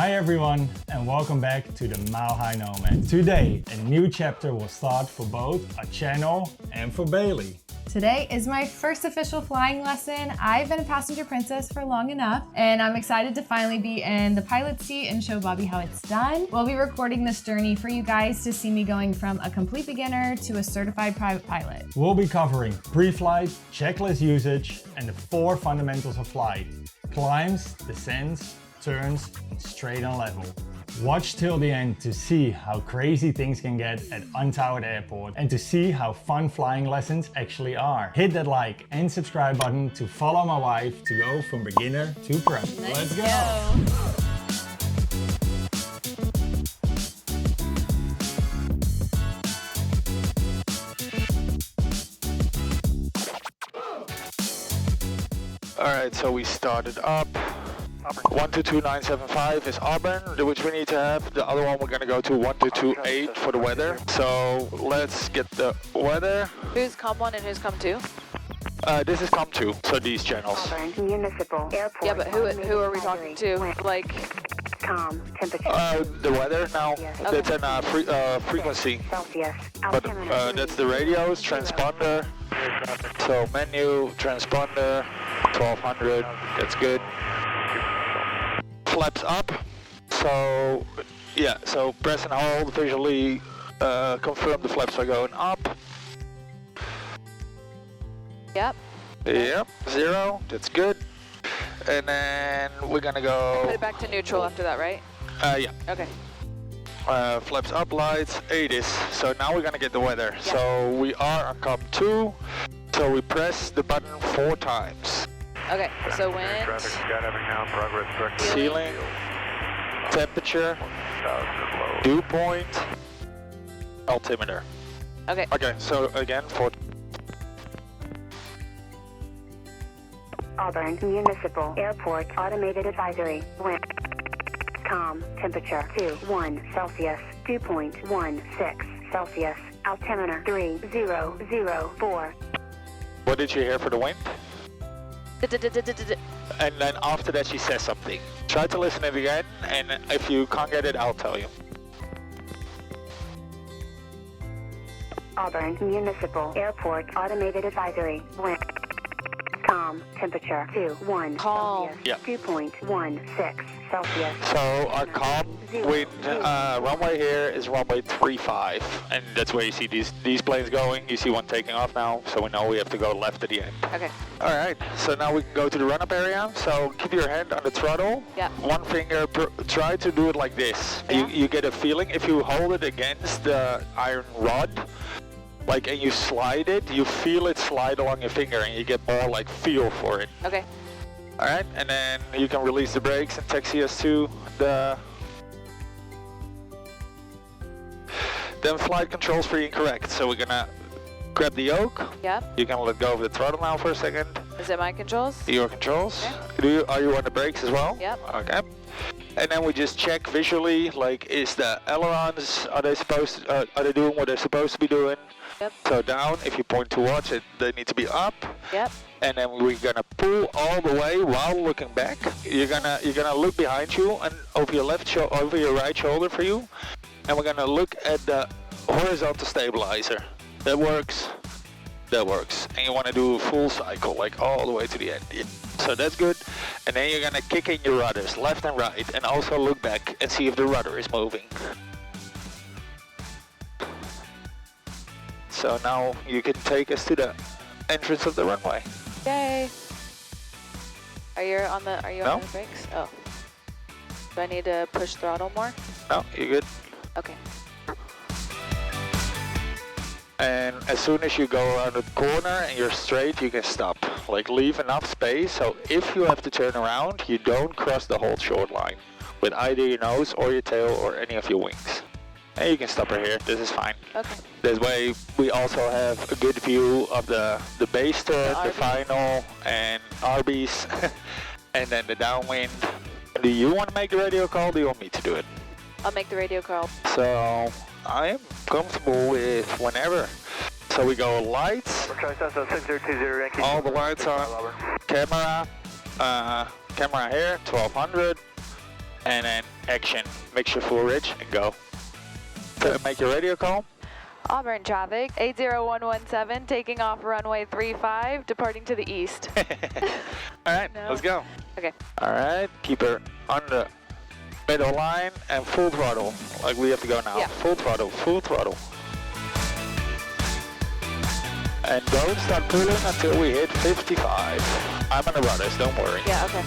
Hi everyone, and welcome back to the Mile High Nomad. Today, a new chapter will start for both our channel and for Bailey. Today is my first official flying lesson. I've been a passenger princess for long enough, and I'm excited to finally be in the pilot seat and show Bobby how it's done. We'll be recording this journey for you guys to see me going from a complete beginner to a certified private pilot. We'll be covering pre-flight, checklist usage, and the 4 fundamentals of flight: climbs, descents, turns, and straight and level. Watch till the end to see how crazy things can get at Untowered Airport and to see how fun flying lessons actually are. Hit that like and subscribe button to follow my wife to go from beginner to pro. Let's go! Alright, so we started up. 122975 is Auburn, which we need to have. The other one we're going to go to 1228 for the weather. So let's get the weather. Who's COM1 and who's COM2? This is COM2, so these channels. Auburn, Municipal, Airport. Yeah, but who are we talking to? Like, calm, temperature. The weather now, Yes. that's an frequency. Celsius. But that's the radios, transponder. So menu, transponder, 1200, that's good. Flaps up, so yeah, so press and hold visually confirm the flaps are going up. yep. Yep, 0, that's good. And then we're gonna go. Put it back to neutral after that, right? Yeah. Okay. Flaps up, lights, 80s. So now we're gonna get the weather. Yeah. So we are on COM2, so we press the button 4 times. Okay, so wind, Traffic skydiving now, progress direct. Ceiling, temperature, dew point, altimeter. okay, Okay, so again, 4. Auburn, Municipal, Airport, Automated Advisory. Wind. Calm, temperature 21 Celsius, 2.16 Celsius. Altimeter 3004. What did you hear for the wind? D-d-d-d-d-d. And then after that she says something. Try to listen it again, and if you can't get it, I'll tell you. Auburn, Municipal, Airport, Automated Advisory. Wind. Calm, temperature 21 Calm. Celsius, Yeah. 2.16 Celsius. So our calm wind runway here is runway 35, and that's where you see these planes going. You see one taking off now, so we know we have to go left at the end. Okay, Alright, so now we can go to the run-up area. So keep your hand on the throttle. yeah. One finger, try to do it like this. Yeah. You get a feeling, if you hold it against the iron rod, like, and you slide it, you feel it slide along your finger and you get more like feel for it. Okay, Alright, and then you can release the brakes and taxi us to the... Then flight controls for incorrect. So we're gonna grab the yoke. yeah. You can let go of the throttle now for a second. Is it my controls? Your controls. Okay. Are you on the brakes as well? Yep. Okay. And then we just check visually, like, is the ailerons, are they doing what they're supposed to be doing? Yep. So down, if you point towards it, they need to be up. Yep. And then we're gonna pull all the way while looking back. You're gonna look behind you and over your over your right shoulder for you. And we're gonna look at the horizontal stabilizer. That works. That works. And you want to do a full cycle, like all the way to the end. Yeah. So that's good. And then you're gonna kick in your rudders, left and right, and also look back and see if the rudder is moving. So now you can take us to the entrance of the runway. Yay. Are you on the No. brakes? Oh. Do I need to push throttle more? No, you're good. Okay. And as soon as you go around the corner and you're straight, you can stop. Like, leave enough space so if you have to turn around, you don't cross the whole short line with either your nose or your tail or any of your wings. And you can stop her here, this is fine. Okay. This way we also have a good view of the base turn, the final, and Arby's, and then the downwind. Do you want to make the radio call, or do you want me to do it? I'll make the radio call. So I am comfortable with whenever. So we go lights, all the lights on, camera here, 1200, And then action, make sure full ridge and go. So make your radio call. Auburn traffic, 80117, taking off runway 35, departing to the east. All right, No. let's go. Okay. All right, keep her on the middle line and full throttle, like we have to go now. Yeah. Full throttle, full throttle. And don't start pulling until we hit 55. I'm on the rudders, don't worry. Yeah, okay.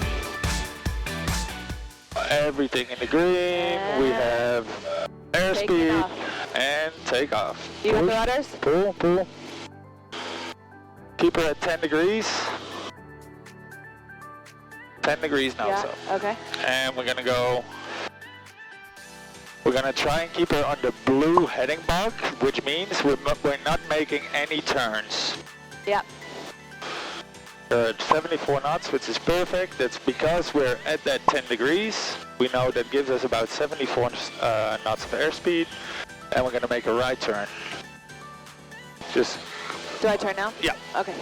Everything in the green, we have airspeed and take off. You got the Push, rudders? Pull, pull. Keep her at 10 degrees. 10 degrees now, Yeah, so. okay. And we're gonna go, we're gonna try and keep her on the blue heading bug, which means we're not making any turns. Yeah. We're at 74 knots, which is perfect. That's because we're at that 10 degrees. We know that gives us about 74 knots of airspeed. And we're gonna make a right turn. Just... Do I turn now? Yeah. Okay.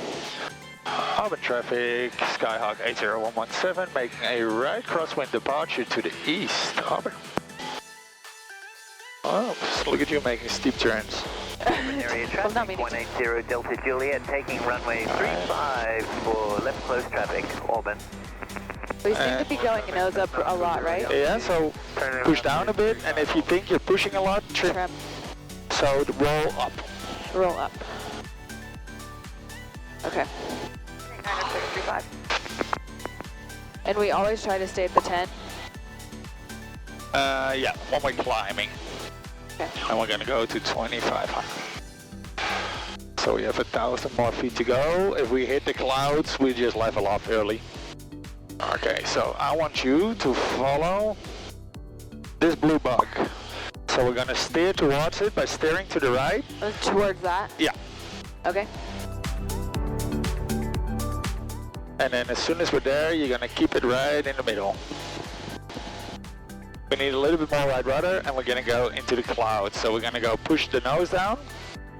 Auburn traffic, Skyhawk 80117, making a right crosswind departure to the east. Auburn. Oh, look at you making steep turns. Area Well, not traffic, meaning 180 Delta Juliet, taking runway 35 for left close traffic, Auburn. We seem to be going nose up a lot, right? Yeah, so push down a bit, and if you think you're pushing a lot, trim. Trim. So roll up. Roll up. Okay. And we always try to stay at the 10? Yeah, when we're climbing. Okay. And we're gonna go to 2,500. So we have 1,000 more feet to go. If we hit the clouds, we just level off early. Okay, so I want you to follow this blue bug. So we're gonna steer towards it by steering to the right. Towards that? Yeah. Okay. And then as soon as we're there, you're gonna keep it right in the middle. We need a little bit more right rudder, and we're gonna go into the clouds. So we're gonna go push the nose down.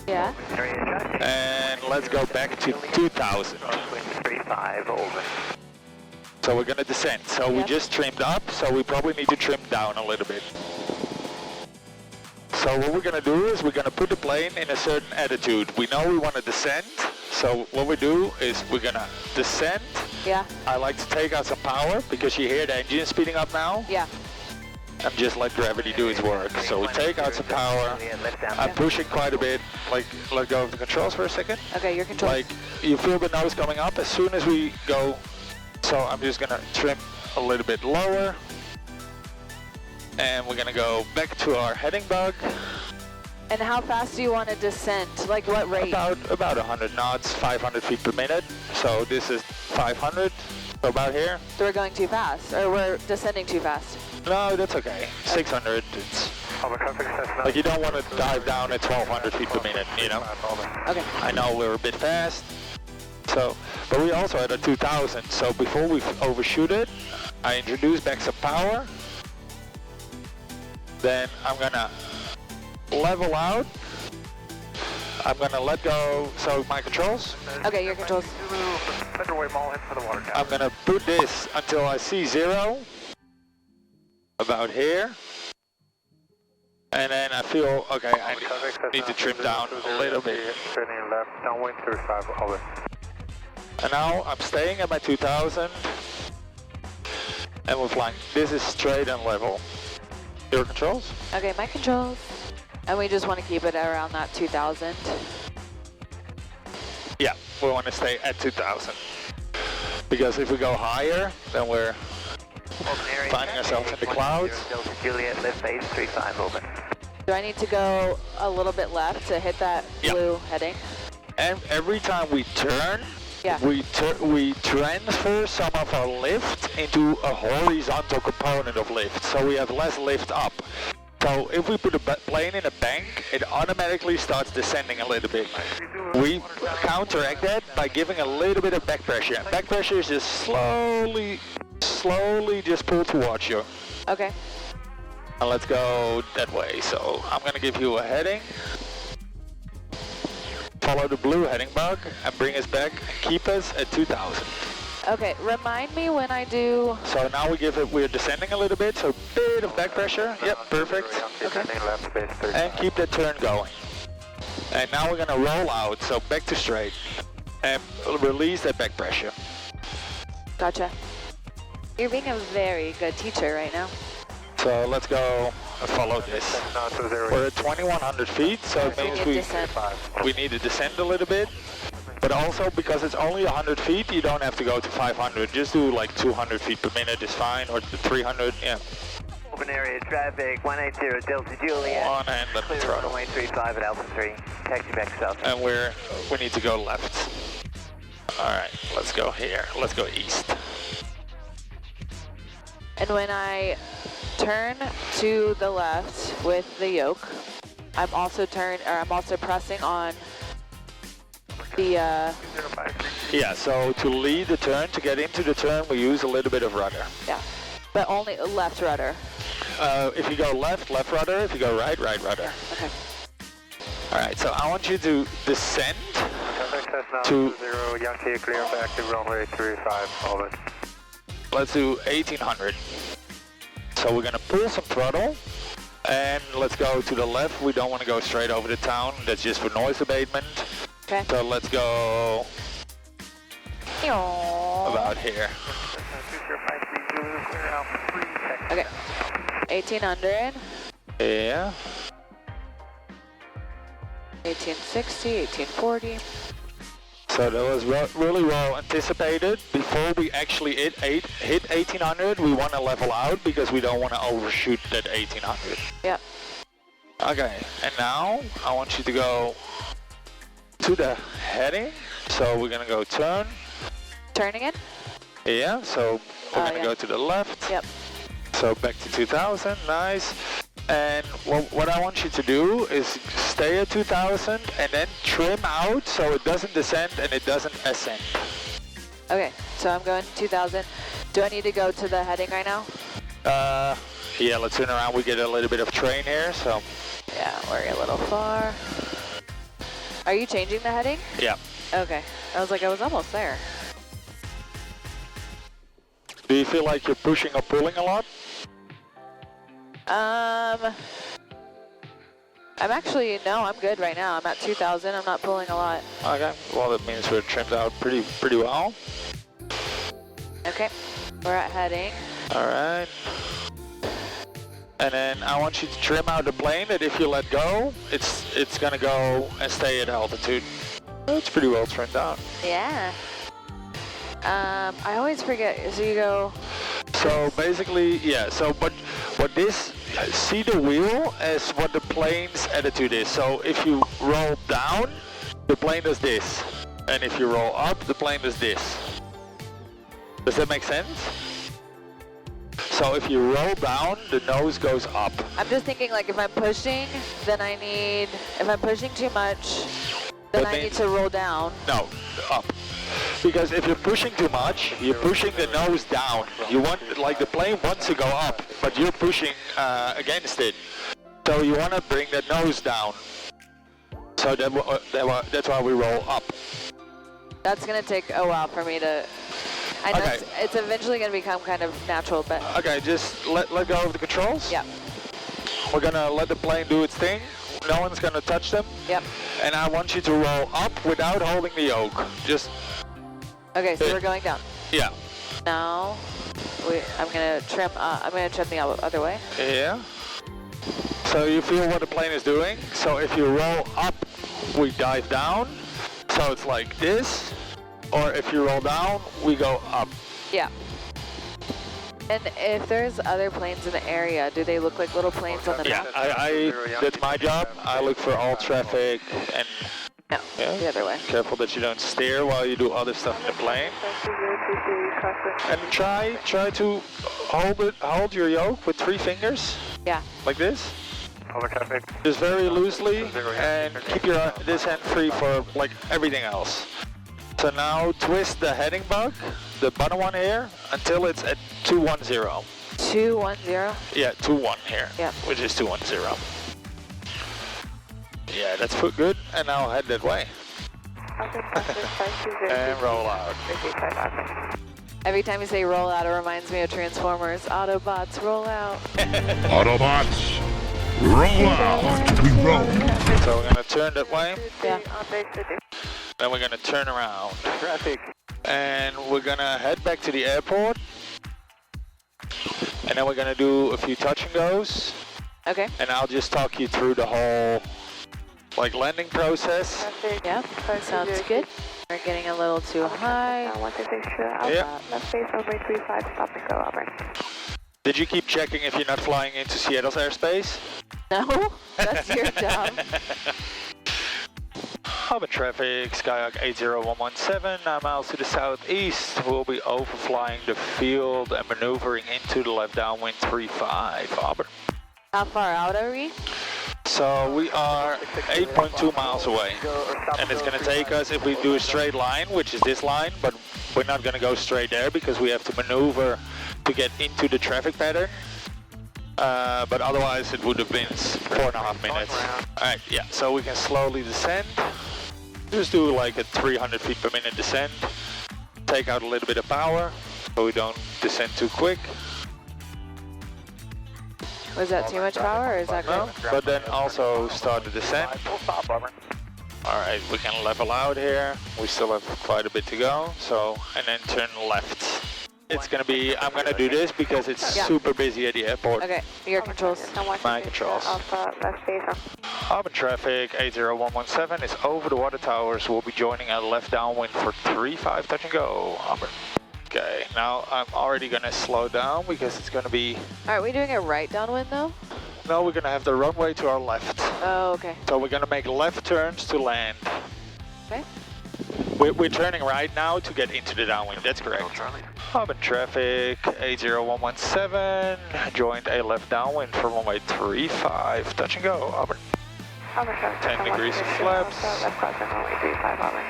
Yeah. And let's go back to 2,000. Crosswind 35, over. So we're gonna descend. So we just trimmed up, so we probably need to trim down a little bit. So what we're gonna do is we're gonna put the plane in a certain attitude. We know we wanna descend, so what we do is we're gonna descend. Yeah. I like to take out some power because you hear the engine speeding up now. Yeah. And just let gravity do its work. So we take out some power. I'm pushing quite a bit. Like, let go of the controls for a second. Okay, your control. Like, you feel the nose coming up as soon as we go. So I'm just gonna trim a little bit lower. And we're gonna go back to our heading bug. And how fast do you want to descend? Like what rate? About 100 knots, 500 feet per minute. So this is 500, so about here. So we're going too fast, or we're descending too fast? No, that's okay. 600, it's like you don't want to dive down at 1200 feet per minute, you know? Okay. I know we're a bit fast, so, but we also had a 2000, so before we overshoot it, I introduce back some power. Then I'm gonna level out. I'm gonna let go, so my controls. Okay, your controls. I'm gonna put this until I see 0, about here. And then I feel, okay, I need to trim down a little bit. And now I'm staying at my 2000. And we're flying. This is straight and level. Your controls? Okay, my controls. And we just want to keep it around that 2000. Yeah, we want to stay at 2000. Because if we go higher, then we're finding ourselves in the clouds. Juliet, left base 35, over. Do I need to go a little bit left to hit that blue heading? And every time we turn, Yeah. we transfer some of our lift into a horizontal component of lift, so we have less lift up. So if we put a plane in a bank, it automatically starts descending a little bit. We counteract that by giving a little bit of back pressure. Back pressure is just slowly just pull towards you. Okay. And let's go that way. So I'm gonna give you a heading. Follow the blue heading bug and bring us back and keep us at 2000. Okay, remind me when I do... So now we're descending a little bit, so a bit of back pressure. Yep, perfect. Okay. And keep that turn going. And now we're gonna roll out, so back to straight. And release that back pressure. Gotcha. You're being a very good teacher right now. So let's go and follow this. We're at 2,100 feet, so it means we need to descend a little bit. But also, because it's only 100 feet, you don't have to go to 500. Just do like 200 feet per minute is fine, or 300, yeah. Open area traffic, 180 Delta Juliet. On and let me Clear throttle. runway 35 at Alpha 3. Taxi back south. And we need to go left. All right, let's go here. Let's go east. And when I turn to the left with the yoke, I'm also pressing on the Yeah, so to lead the turn, to get into the turn, we use a little bit of rudder. yeah, but only left rudder. If you go left, left rudder. If you go right, right rudder. Okay. All right, so I want you to descend to... Yankee clear back to runway 35, all it. Let's do 1,800. So we're gonna pull some throttle, and let's go to the left. We don't want to go straight over the town. That's just for noise abatement. Okay. So let's go about here. Okay. 1,800. Yeah. 1860, 1840. So that was really well anticipated. Before we actually hit 1,800, we want to level out because we don't want to overshoot that 1,800. Yep. Okay, and now I want you to go to the heading. So we're gonna go turn. Turning it? Yeah, so we're gonna go to the left. Yep. So back to 2,000, nice. And what I want you to do is stay at 2,000 and then trim out so it doesn't descend and it doesn't ascend. Okay, so I'm going 2,000. Do I need to go to the heading right now? Yeah, let's turn around. We get a little bit of terrain here, so. Yeah, we're a little far. Are you changing the heading? Yeah. Okay, I was almost there. Do you feel like you're pushing or pulling a lot? I'm good right now. I'm at 2,000. I'm not pulling a lot. Okay, well that means we're trimmed out pretty well. Okay, we're at heading. All right. And then I want you to trim out the plane that if you let go, it's gonna go and stay at altitude. It's pretty well trimmed out. Yeah. I always forget, so you go... So basically, yeah, so but what this, see the wheel as what the plane's attitude is. So if you roll down, the plane does this. And if you roll up, the plane does this. Does that make sense? So if you roll down, the nose goes up. I'm just thinking like if I'm pushing, then if I'm pushing too much, then I need to roll down. No, up. Because if you're pushing too much, you're pushing the nose down. You want, like the plane wants to go up, but you're pushing against it. So you want to bring that nose down. So that's why we roll up. That's going to take a while for me to... I know it's eventually going to become kind of natural, but... Okay, just let go of the controls. Yeah. We're going to let the plane do its thing. No one's going to touch them. Yep. And I want you to roll up without holding the yoke. Just... Okay, so we're going down. Yeah. Now, I'm going to trim the other way. Yeah. So you feel what the plane is doing. So if you roll up, we dive down. So it's like this. Or if you roll down, we go up. Yeah. And if there's other planes in the area, do they look like little planes on the map? Yeah, that's my job. I look for all traffic and no, the other way. Careful that you don't steer while you do other stuff in the plane. And try to hold your yoke with 3 fingers. Yeah. Like this. Just very loosely and keep this hand free for like everything else. So now twist the heading bug, the bottom one here, until it's at 210. 210? Yeah, 21 here. Yeah. Which is 210. Yeah, that's good. And now head that way. And roll out. Every time you say roll out, it reminds me of Transformers. Autobots, roll out. Autobots, roll out. We roll. So we're gonna turn that way. Yeah. Then we're gonna turn around. Traffic. And we're gonna head back to the airport. And then we're gonna do a few touch and goes. Okay. And I'll just talk you through the whole like landing process. Yeah, sounds good. We're getting a little too high. Yeah. Left base runway 35, stop and go, Auburn. Did you keep checking if you're not flying into Seattle's airspace? No, that's your job. Auburn traffic, Skyhawk 80117, 9 miles to the southeast. We'll be overflying the field and maneuvering into the left downwind 35, Auburn. How far out are we? So we are 8.2 miles away. And it's gonna take us, if we do a straight line, which is this line, but we're not gonna go straight there because we have to maneuver to get into the traffic pattern. But otherwise it would have been 4.5 minutes. Alright, yeah, so we can slowly descend. Just do like a 300 feet per minute descent. Take out a little bit of power so we don't descend too quick. Was that too much power or is that No, good? but then also start the descent. Alright, we can level out here. We still have quite a bit to go. So, and then turn left. It's gonna be, I'm gonna do this because it's super busy at the airport. Okay, your controls. My controls. Left base. Auburn traffic 80117 is over the water towers. We'll be joining at left downwind for 35, touch and go. Auburn. Okay, now I'm already gonna slow down because it's gonna be... Aren't we doing a right downwind though? No, we're gonna have the runway to our left. Oh, okay. So we're gonna make left turns to land. Okay. We're turning right now to get into the downwind, that's correct. Auburn traffic 80117, joined a left downwind for runway 35, touch and go, Auburn. 10 degrees of flaps. Left crossing runway 35, Auburn.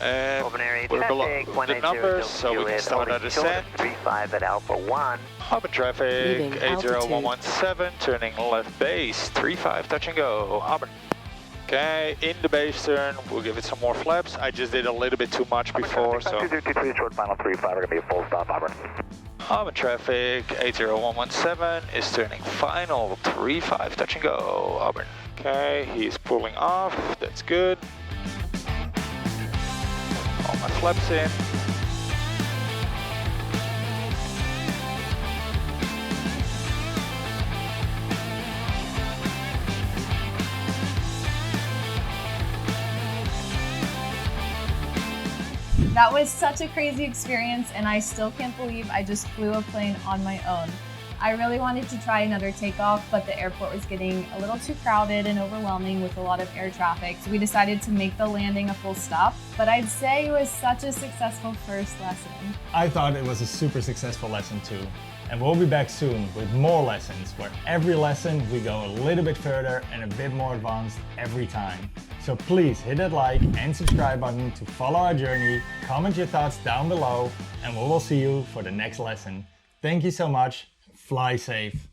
And we're below the numbers, so we can start our descent. 35 at Alpha 1. Auburn traffic 80117, turning left base 35, touch and go, Auburn. Okay, in the base turn, we'll give it some more flaps. I just did a little bit too much before, so... 223 short final 35, we're going to be a full stop, Auburn. Auburn traffic 80117 is turning final 35, touch and go, Auburn. Okay, he's pulling off, that's good. All my flaps in. That was such a crazy experience, and I still can't believe I just flew a plane on my own. I really wanted to try another takeoff, but the airport was getting a little too crowded and overwhelming with a lot of air traffic, so we decided to make the landing a full stop. But I'd say it was such a successful first lesson. I thought it was a super successful lesson too. And we'll be back soon with more lessons, where every lesson we go a little bit further and a bit more advanced every time. So please hit that like and subscribe button to follow our journey, comment your thoughts down below, and we will see you for the next lesson. Thank you so much. Fly safe.